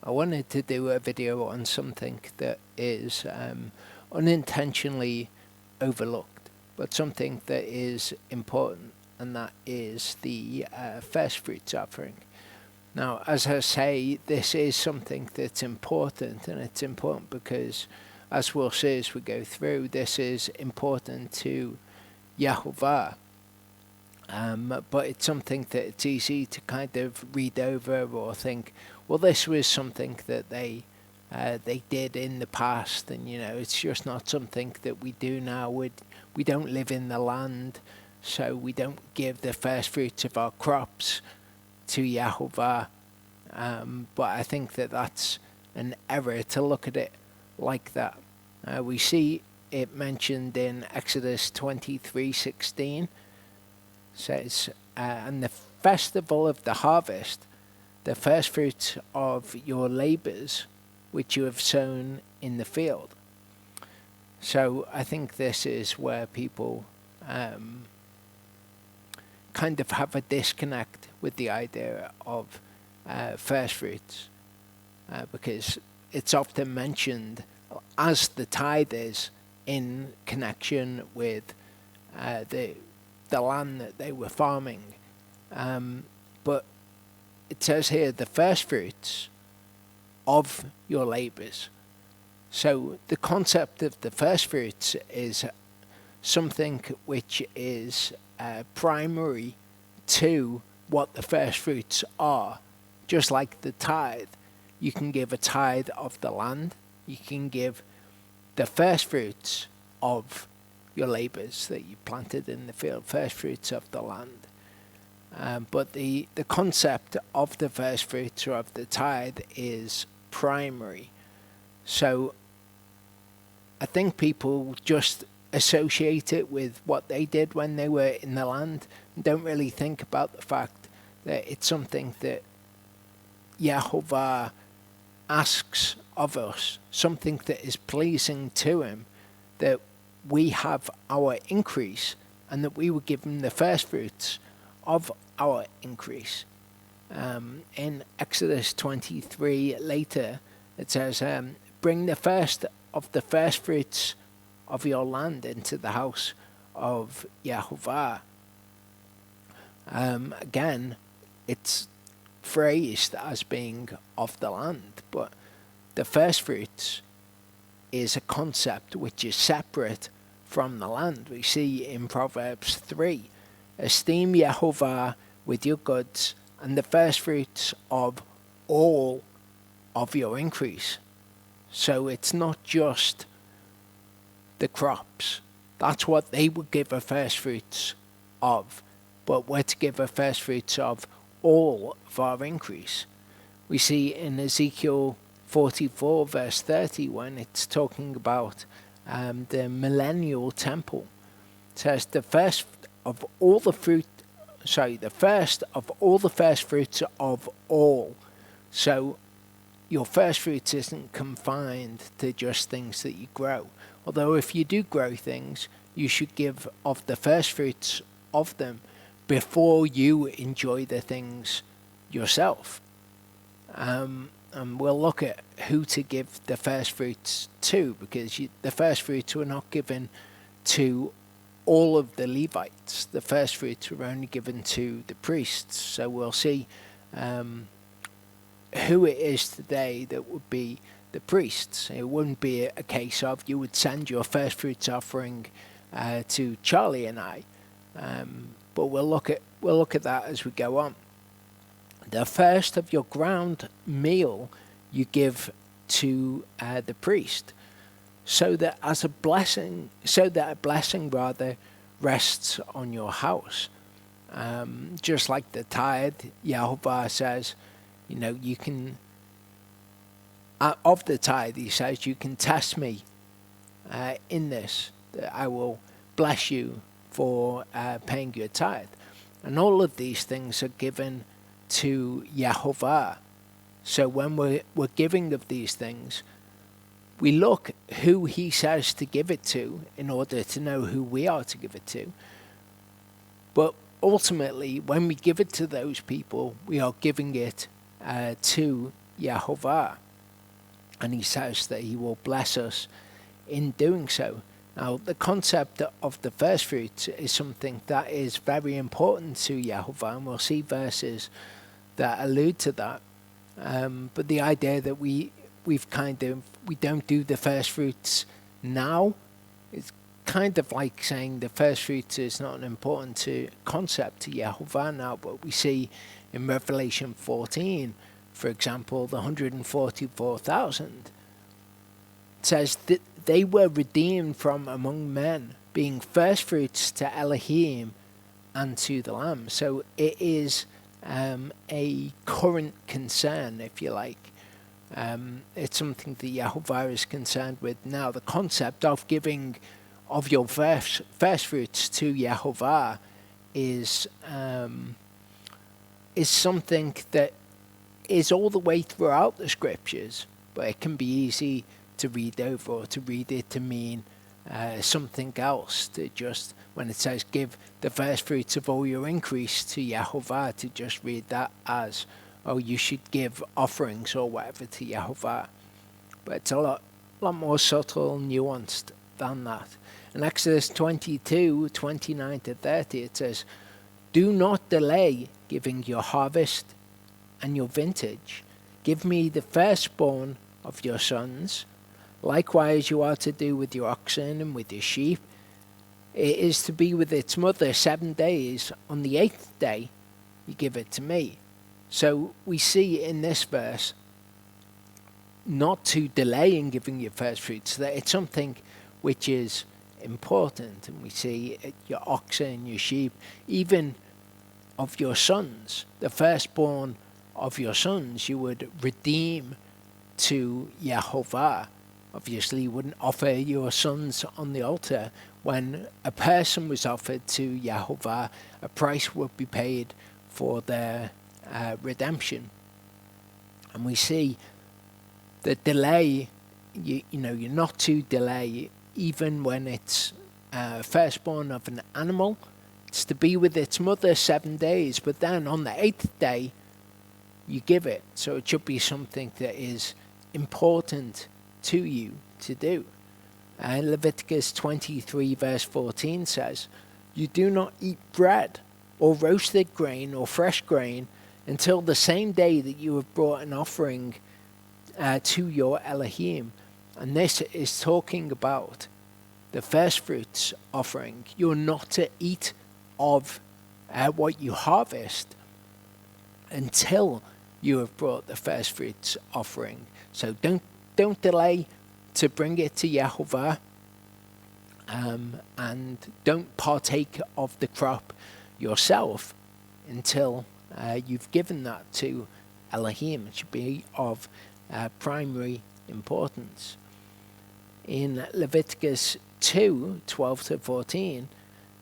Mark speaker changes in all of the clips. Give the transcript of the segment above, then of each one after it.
Speaker 1: I wanted to do a video on something that is unintentionally overlooked, but something that is important, and that is the first fruits offering. Now, as I say, this is something that's important, and it's important because, as we'll see as we go through, this is important to Yahovah. But it's something that it's easy to kind of read over or think, well, this was something that they did in the past, and it's just not something that we do now. We don't live in the land, so we don't give the first fruits of our crops to Yahovah. But I think that that's an error to look at it like that. We see it mentioned in Exodus 23:16. Says, and the festival of the harvest, the first fruits of your labors, which you have sown in the field. So I think this is where people kind of have a disconnect with the idea of first fruits, because it's often mentioned as the tithe is in connection with the land that they were farming. But it says here, the first fruits of your labors. So the concept of the first fruits is something which is primary to what the first fruits are. Just like the tithe, you can give a tithe of the land, you can give the first fruits of your labors that you planted in the field, first fruits of the land. But the concept of the first fruits or of the tithe is primary. So I think people just associate it with what they did when they were in the land and don't really think about the fact that it's something that Yahovah asks of us, something that is pleasing to him, that we have our increase and that we would give him the first fruits of our increase. In Exodus 23 later, it says, bring the first of the first fruits of your land into the house of Yahovah. Again, it's phrased as being of the land, but the first fruits is a concept which is separate from the land. We see in Proverbs 3, esteem Yahovah with your goods and the first fruits of all of your increase. So it's not just the crops. That's what they would give a first fruits of, but we're to give a first fruits of all of our increase. We see in Ezekiel 44 verse 30 when it's talking about the millennial temple. It says the first of all the first of all the first fruits of all. So your first fruits isn't confined to just things that you grow. Although if you do grow things, you should give of the first fruits of them before you enjoy the things yourself. And we'll look at who to give the first fruits to, because the first fruits were not given to all of the Levites. The first fruits were only given to the priests. So we'll see who it is today that would be the priests. It wouldn't be a case of you would send your first fruits offering to Charlie and I. But we'll look at that as we go on. The first of your ground meal you give to the priest, so that a blessing rather rests on your house. Just like the tithe, Yahovah says, you can, of the tithe, he says, you can test me in this, that I will bless you for paying your tithe. And all of these things are given to Yahovah. So when we're giving of these things, we look who he says to give it to in order to know who we are to give it to. But ultimately, when we give it to those people, we are giving it to Yehovah. And he says that he will bless us in doing so. Now, the concept of the first fruits is something that is very important to Yehovah, and we'll see verses that allude to that. But the idea that we don't do the first fruits now is kind of like saying the first fruits is not an important concept to Yehovah now. But we see in Revelation 14, for example, the 144,000 says that they were redeemed from among men, being first fruits to Elohim and to the Lamb. So it is a current concern, if you like. It's something that Yehovah is concerned with now. The concept of giving of your first fruits to Yehovah is something that is all the way throughout the scriptures, but it can be easy to read over or to read it to mean something else. To just, when it says give the first fruits of all your increase to Yehovah, to just read that as, oh, you should give offerings or whatever to Yehovah. But it's a lot more subtle, nuanced than that. In Exodus 22, 29 to 30, it says, do not delay giving your harvest and your vintage. Give me the firstborn of your sons. Likewise you are to do with your oxen and with your sheep. It is to be with its mother 7 days. On the 8th day you give it to me. So we see in this verse not to delay in giving your first fruits, that it's something which is important. And we see your oxen, your sheep, even of your sons, the firstborn of your sons, you would redeem to Yehovah. Obviously, you wouldn't offer your sons on the altar. When a person was offered to Yehovah, a price would be paid for their redemption. And we see the delay, you're not to delay, even when it's firstborn of an animal. It's to be with its mother 7 days, but then on the 8th day, you give it. So it should be something that is important to you to do. Leviticus 23 verse 14 says, you do not eat bread or roasted grain or fresh grain until the same day that you have brought an offering to your Elohim. And this is talking about the first fruits offering. You're not to eat of what you harvest until you have brought the first fruits offering. So don't delay to bring it to Yehovah, and don't partake of the crop yourself until you've given that to Elohim. It should be of primary importance. In Leviticus 2, 12 to 14,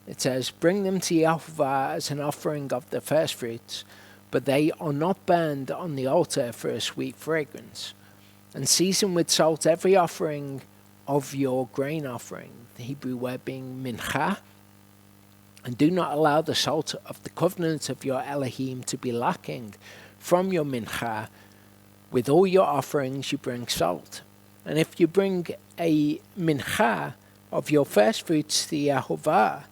Speaker 1: it says, bring them to Yehovah as an offering of the first fruits, but they are not burned on the altar for a sweet fragrance. And season with salt every offering of your grain offering, the Hebrew word being mincha, and do not allow the salt of the covenant of your Elohim to be lacking from your mincha. With all your offerings you bring salt. And if you bring a mincha of your first fruits to Yehovah,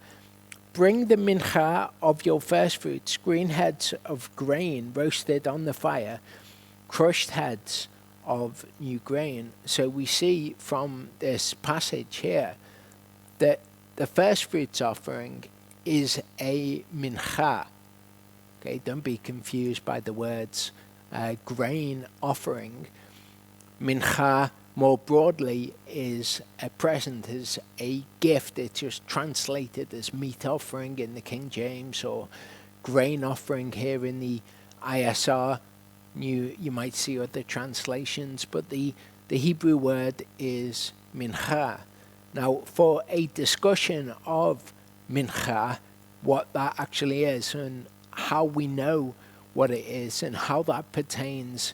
Speaker 1: bring the mincha of your first fruits, green heads of grain roasted on the fire, crushed heads of new grain. So we see from this passage here that the first fruits offering is a mincha. Okay, don't be confused by the words grain offering. Mincha more broadly is a present, is a gift. It's just translated as meat offering in the King James, or grain offering here in the ISR. You might see other translations, but the Hebrew word is mincha. Now, for a discussion of mincha, what that actually is and how we know what it is and how that pertains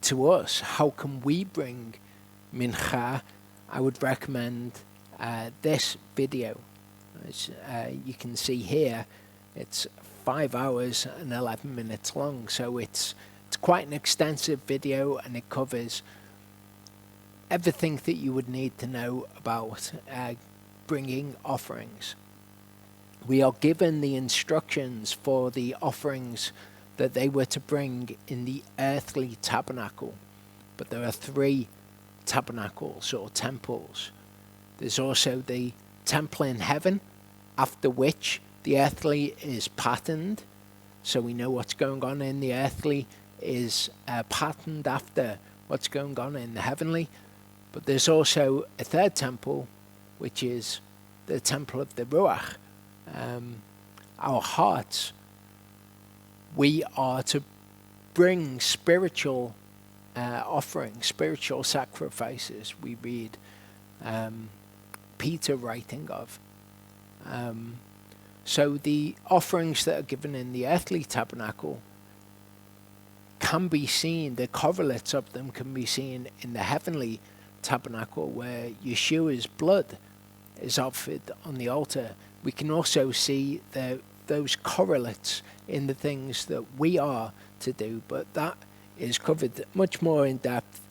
Speaker 1: to us, how can we bring mincha, I would recommend this video. As you can see here, it's 5 hours and 11 minutes long, so it's quite an extensive video, and it covers everything that you would need to know about bringing offerings. We are given the instructions for the offerings that they were to bring in the earthly tabernacle. But there are 3 tabernacles or temples. There's also the temple in heaven, after which the earthly is patterned. So we know what's going on in the earthly is patterned after what's going on in the heavenly. But there's also a 3rd temple, which is the temple of the Ruach. Our hearts. We are to bring spiritual offerings, spiritual sacrifices. We read Peter writing of. So the offerings that are given in the earthly tabernacle can be seen, the correlates of them can be seen in the heavenly tabernacle, where Yeshua's blood is offered on the altar. We can also see those correlates in the things that we are to do, but that is covered much more in depth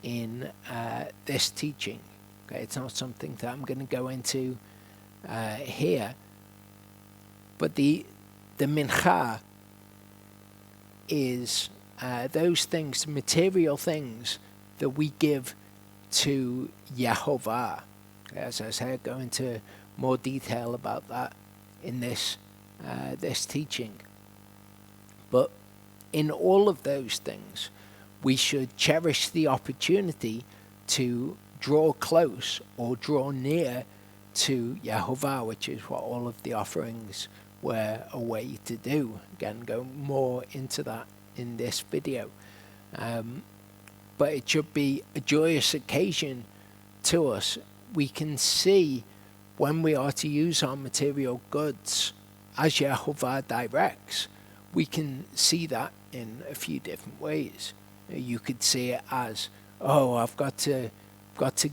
Speaker 1: in this teaching. Okay, it's not something that I'm going to go into here, but the mincha is those things, material things that we give to Yehovah. As I said, go into more detail about that in this teaching. But in all of those things, we should cherish the opportunity to draw close or draw near to Yehovah, which is what all of the offerings were a way to do. Again, go more into that in this video. But it should be a joyous occasion to us. We can see when we are to use our material goods as Yehovah directs. We can see that in a few different ways. You could see it as, oh, I've got to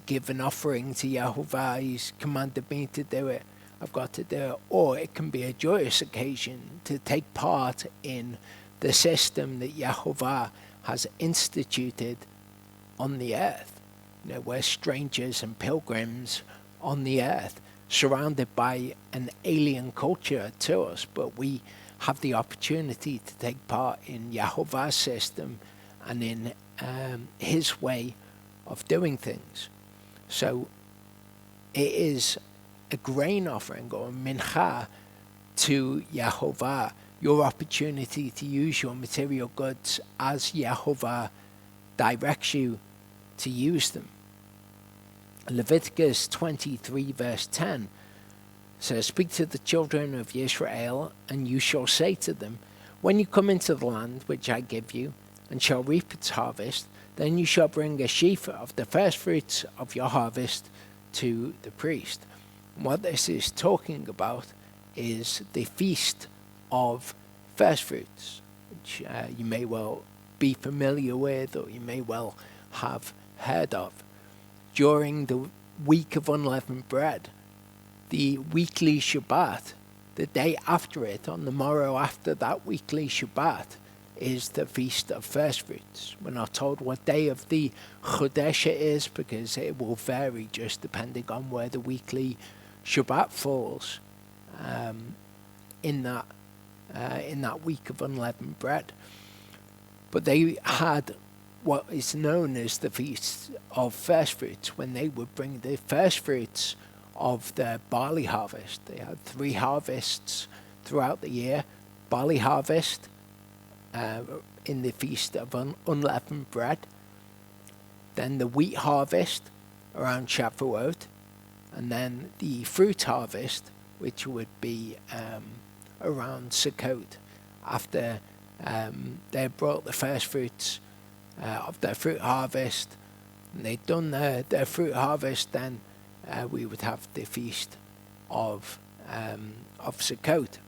Speaker 1: give an offering to Yehovah. He's commanded me to do it. I've got to do it. Or it can be a joyous occasion to take part in the system that Yehovah has instituted on the earth. You know, we're strangers and pilgrims on the earth, surrounded by an alien culture to us, but we have the opportunity to take part in Yehovah's system and in his way of doing things. So it is a grain offering or a mincha to Yehovah, your opportunity to use your material goods as Yehovah directs you to use them. Leviticus 23 verse 10 says, "Speak to the children of Israel, and you shall say to them, when you come into the land which I give you, and shall reap its harvest, then you shall bring a sheaf of the first fruits of your harvest to the priest." And what this is talking about is the feast of first fruits, which you may well be familiar with, or you may well have heard of. During the week of unleavened bread, the weekly Shabbat, the day after it, on the morrow after that weekly Shabbat, is the Feast of First Fruits. We're not told what day of the Chodesh it is, because it will vary just depending on where the weekly Shabbat falls in that week of unleavened bread. But they had what is known as the Feast of First Fruits, when they would bring the first fruits of the barley harvest. They had 3 harvests throughout the year. Barley harvest in the Feast of Unleavened Bread. Then the wheat harvest around Shavuot. And then the fruit harvest, which would be around Sukkot, after they brought the first fruits of their fruit harvest, and they'd done their fruit harvest, then we would have the feast of Sukkot.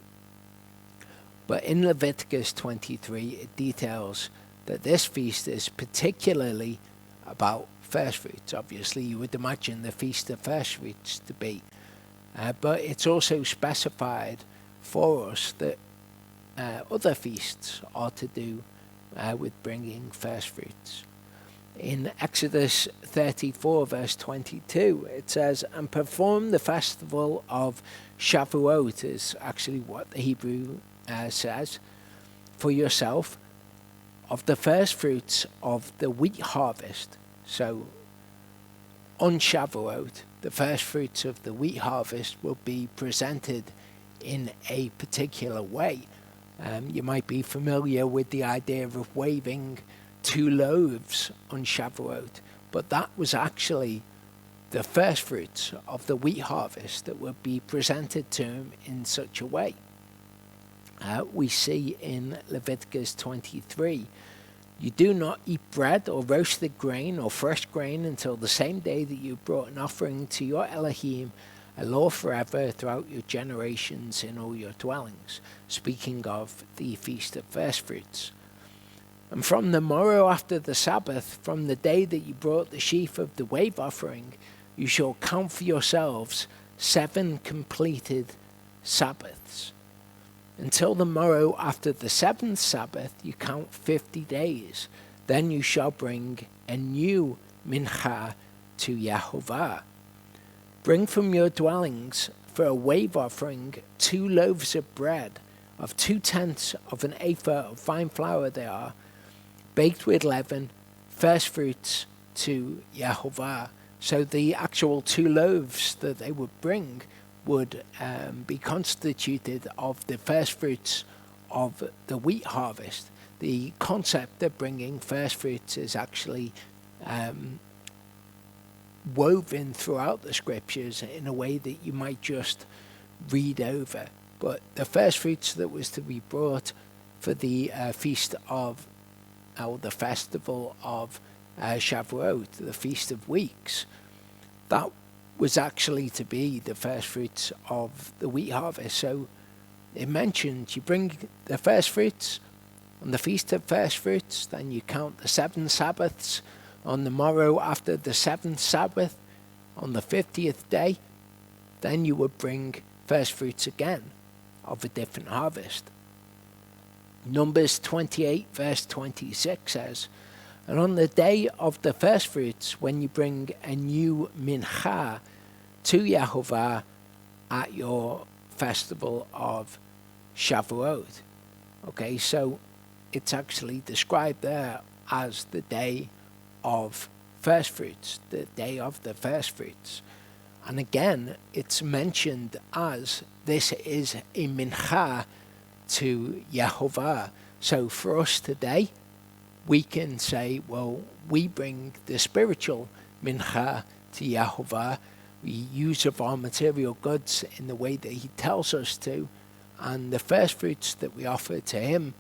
Speaker 1: But in Leviticus 23, it details that this feast is particularly about first fruits. Obviously, you would imagine the Feast of First Fruits to be. But it's also specified for us that other feasts are to do with bringing first fruits. In Exodus 34 verse 22 it says, and perform the festival of Shavuot, is actually what the Hebrew says, for yourself, of the first fruits of the wheat harvest. So on Shavuot, the first fruits of the wheat harvest will be presented in a particular way. You might be familiar with the idea of waving 2 loaves on Shavuot, but that was actually the first fruits of the wheat harvest that would be presented to him in such a way. We see in Leviticus 23, you do not eat bread or roasted grain or fresh grain until the same day that you brought an offering to your Elohim, a law forever throughout your generations in all your dwellings, speaking of the Feast of First Fruits. And from the morrow after the Sabbath, from the day that you brought the sheaf of the wave offering, you shall count for yourselves 7 completed Sabbaths. Until the morrow after the 7th Sabbath, you count 50 days. Then you shall bring a new mincha to Yehovah. Bring from your dwellings for a wave offering 2 loaves of bread, of 2/10 of an ephah of fine flour they are, baked with leaven, first fruits to Yehovah. So the actual 2 loaves that they would bring would be constituted of the first fruits of the wheat harvest. The concept of bringing first fruits is actually woven throughout the scriptures in a way that you might just read over. But the first fruits that was to be brought for the feast of, the festival of Shavuot, the Feast of Weeks, that was actually to be the first fruits of the wheat harvest. So it mentioned you bring the first fruits on the Feast of First Fruits, then you count the 7 Sabbaths. On the morrow after the 7th Sabbath, on the 50th day, then you would bring first fruits again of a different harvest. Numbers 28 verse 26 says, and on the day of the first fruits, when you bring a new mincha to Yehovah at your festival of Shavuot. Okay, so it's actually described there as the day of first fruits, the day of the first fruits. And again, it's mentioned as this is a mincha to Yehovah. So for us today, we can say, well, we bring the spiritual mincha to Yehovah. We use of our material goods in the way that he tells us to, and the first fruits that we offer to him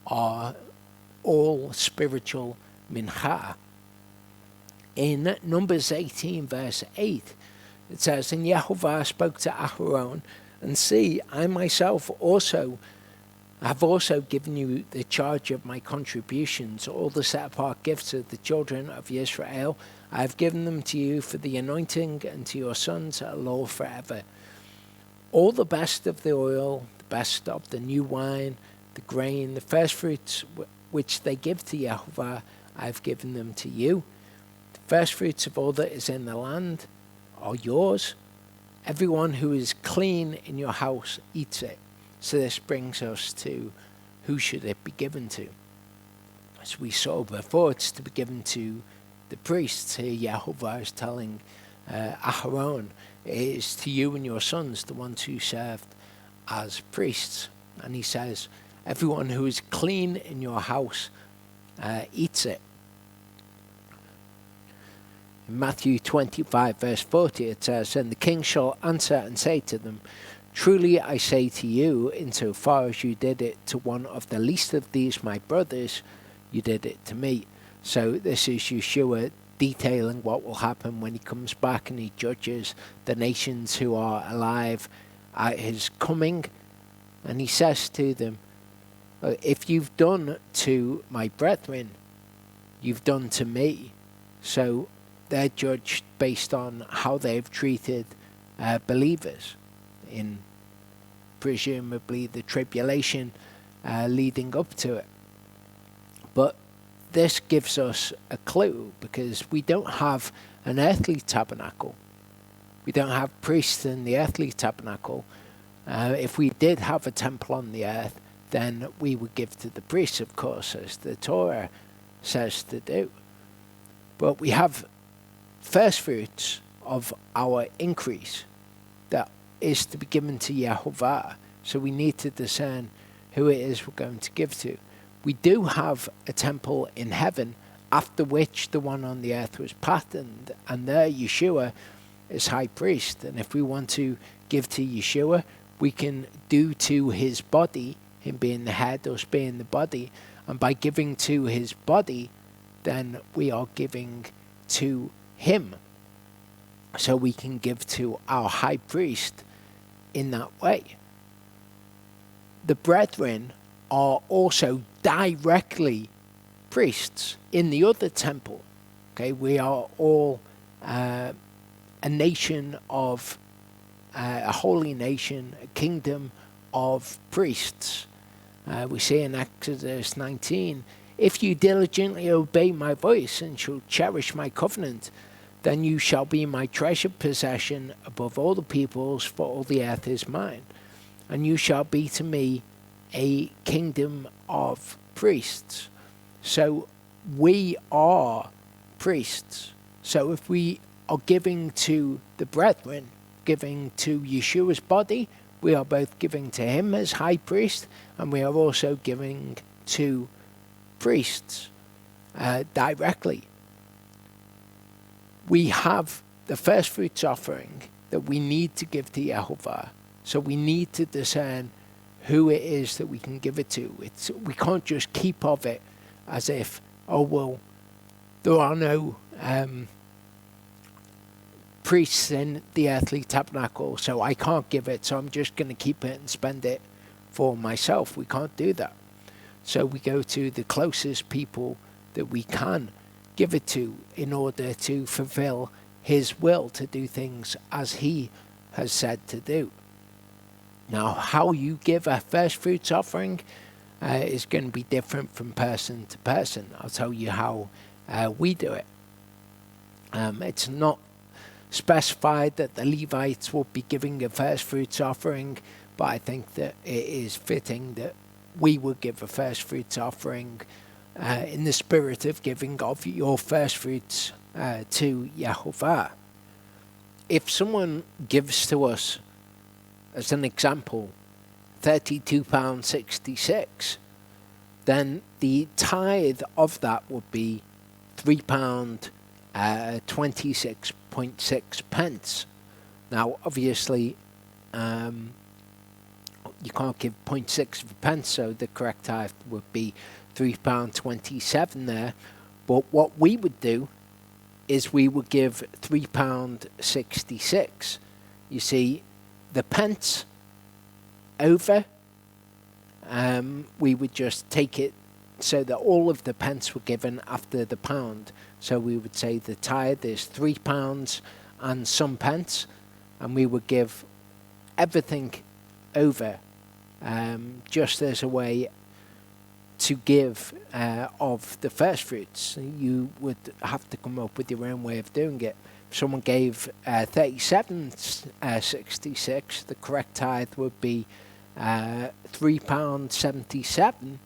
Speaker 1: are all spiritual mincha. In Numbers 18 verse 8, it says, and Yehovah spoke to Aharon, and see, I myself have also given you the charge of my contributions, all the set-apart gifts of the children of Israel. I have given them to you for the anointing, and to your sons a law forever. All the best of the oil, the best of the new wine, the grain, the first fruits which they give to Yehovah, I have given them to you. The first fruits of all that is in the land are yours. Everyone who is clean in your house eats it. So this brings us to who should it be given to. As we saw before, it's to be given to the priests. Here Yehovah is telling Aharon, it is to you and your sons, the ones who served as priests. And he says, everyone who is clean in your house eats it. In Matthew 25 verse 40 it says, and the king shall answer and say to them, truly I say to you, insofar as you did it to one of the least of these my brothers, you did it to me. So this is Yeshua detailing what will happen when he comes back and he judges the nations who are alive at his coming. And he says to them, if you've done to my brethren, you've done to me. So they're judged based on how they've treated believers in presumably the tribulation leading up to it. But this gives us a clue, because we don't have an earthly tabernacle. We don't have priests in the earthly tabernacle. If we did have a temple on the earth, then we would give to the priests, of course, as the Torah says to do. But we have first fruits of our increase that is to be given to Yehovah. So we need to discern who it is we're going to give to. We do have a temple in heaven, after which the one on the earth was patterned, and there Yeshua is high priest. And if we want to give to Yeshua, we can do to his body, him being the head, us being the body, and by giving to his body, then we are giving to him. So we can give to our high priest in that way. The brethren are also directly priests in the other temple. Okay, we are all a nation of a holy nation, a kingdom of priests. We see in Exodus 19, if you diligently obey my voice and shall cherish my covenant, then you shall be my treasured possession above all the peoples, for all the earth is mine. And you shall be to me a kingdom of priests. So we are priests. So if we are giving to the brethren, giving to Yeshua's body, we are both giving to him as high priest, and we are also giving to priests directly. We have the first fruits offering that we need to give to Yehovah. So we need to discern who it is that we can give it to. We can't just keep of it as if, oh, well, there are no priests in the earthly tabernacle, so I can't give it, so I'm just going to keep it and spend it for myself. We can't do that. So we go to the closest people that we can give it to in order to fulfill his will, to do things as he has said to do. Now, how you give a first fruits offering is going to be different from person to person. I'll tell you how we do it. It's not specified that the Levites will be giving a first fruits offering, but I think that it is fitting that we would give a first fruits offering in the spirit of giving of your first fruits to Yehovah. If someone gives to us, as an example, £32.66, then the tithe of that would be £3.26.6 pence. Now, obviously, you can't give 0.6 pence, so the correct tithe would be £3.27 there. But what we would do is we would give £3.66. You see, the pence over, we would just take it so that all of the pence were given after the pound. So we would say the tithe is £3 and some pence, and we would give everything over, just as a way to give of the first fruits. You would have to come up with your own way of doing it. If someone gave £37.66, the correct tithe would be £3.77.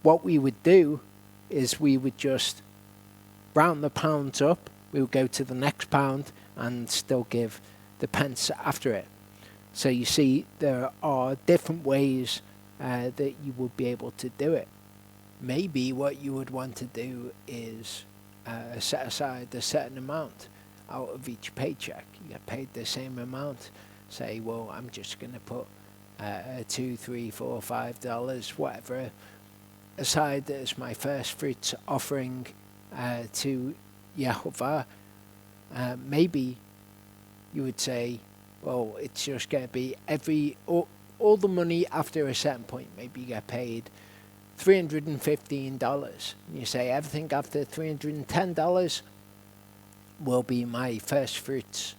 Speaker 1: What we would do is we would just round the pounds up. We would go to the next pound and still give the pence after it. So you see, there are different ways that you would be able to do it. Maybe what you would want to do is set aside a certain amount out of each paycheck. You get paid the same amount. Say, well, I'm just going to put $2, $3, $4, $5, whatever, aside as my first fruits offering to Yehovah. Maybe you would say, well, it's just going to be all the money after a certain point. Maybe you get paid $315. And you say everything after $310 will be my first fruits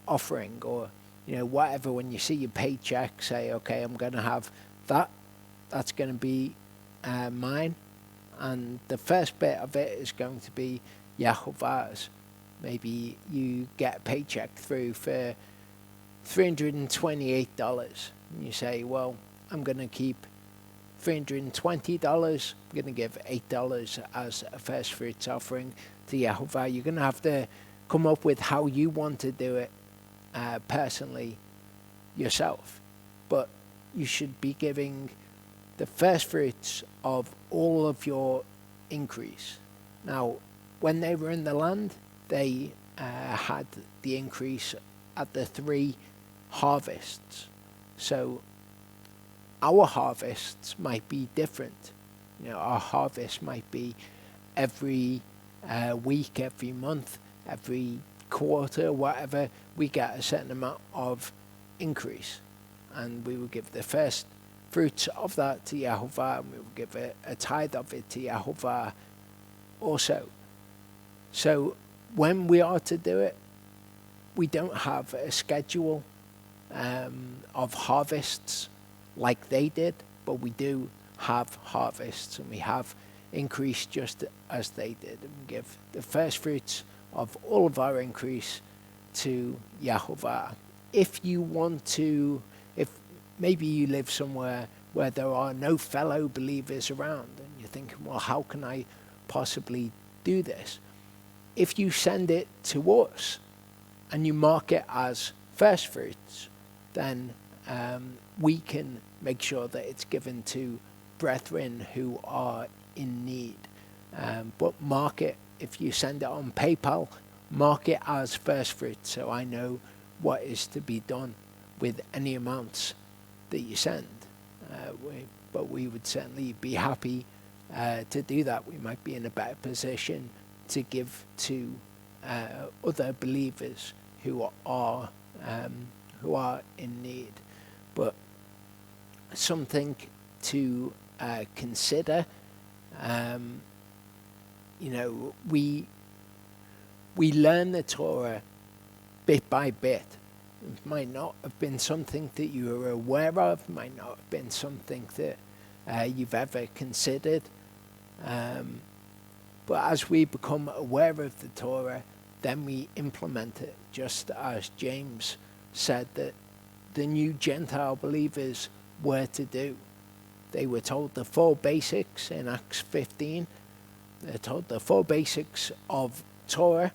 Speaker 1: offering, or whatever. When you see your paycheck, say, okay, I'm going to have that. That's going to be mine, And the first bit of it is going to be Yahovah's. Maybe you get a paycheck through for $328. And you say, well, I'm going to keep $320. I'm going to give $8 as a first fruits offering to Yahovah. You're going to have to come up with how you want to do it personally yourself. But you should be giving the first fruits of all of your increase. Now, when they were in the land, they had the increase at the 3 harvests. So our harvests might be different. Our harvest might be every week, every month, every quarter, whatever. We get a certain amount of increase, and we will give the first fruits of that to Yahovah, and we will give a tithe of it to Yahovah also. So when we are to do it, we don't have a schedule of harvests like they did, but we do have harvests, and we have increase just as they did. And we give the first fruits of all of our increase to Yahovah. If you want to, if maybe you live somewhere where there are no fellow believers around, and you're thinking, well, how can I possibly do this? If you send it to us and you mark it as first fruits, then we can make sure that it's given to brethren who are in need. But mark it, if you send it on PayPal, mark it as first fruits, so I know what is to be done with any amounts that you send. But we would certainly be happy to do that. We might be in a better position to give to other believers who are in need. But something to consider. We learn the Torah bit by bit. It might not have been something that you were aware of, might not have been something that you've ever considered. But as we become aware of the Torah, then we implement it, just as James said that the new Gentile believers were to do. They were told the 4 basics in Acts 15. They're told the 4 basics of Torah,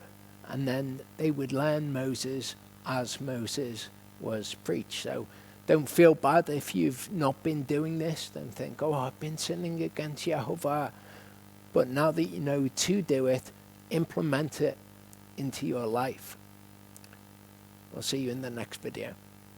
Speaker 1: and then they would learn Moses as Moses was preached. So don't feel bad if you've not been doing this. Don't think, oh, I've been sinning against Yahovah. But now that you know to do it, implement it into your life. I'll see you in the next video.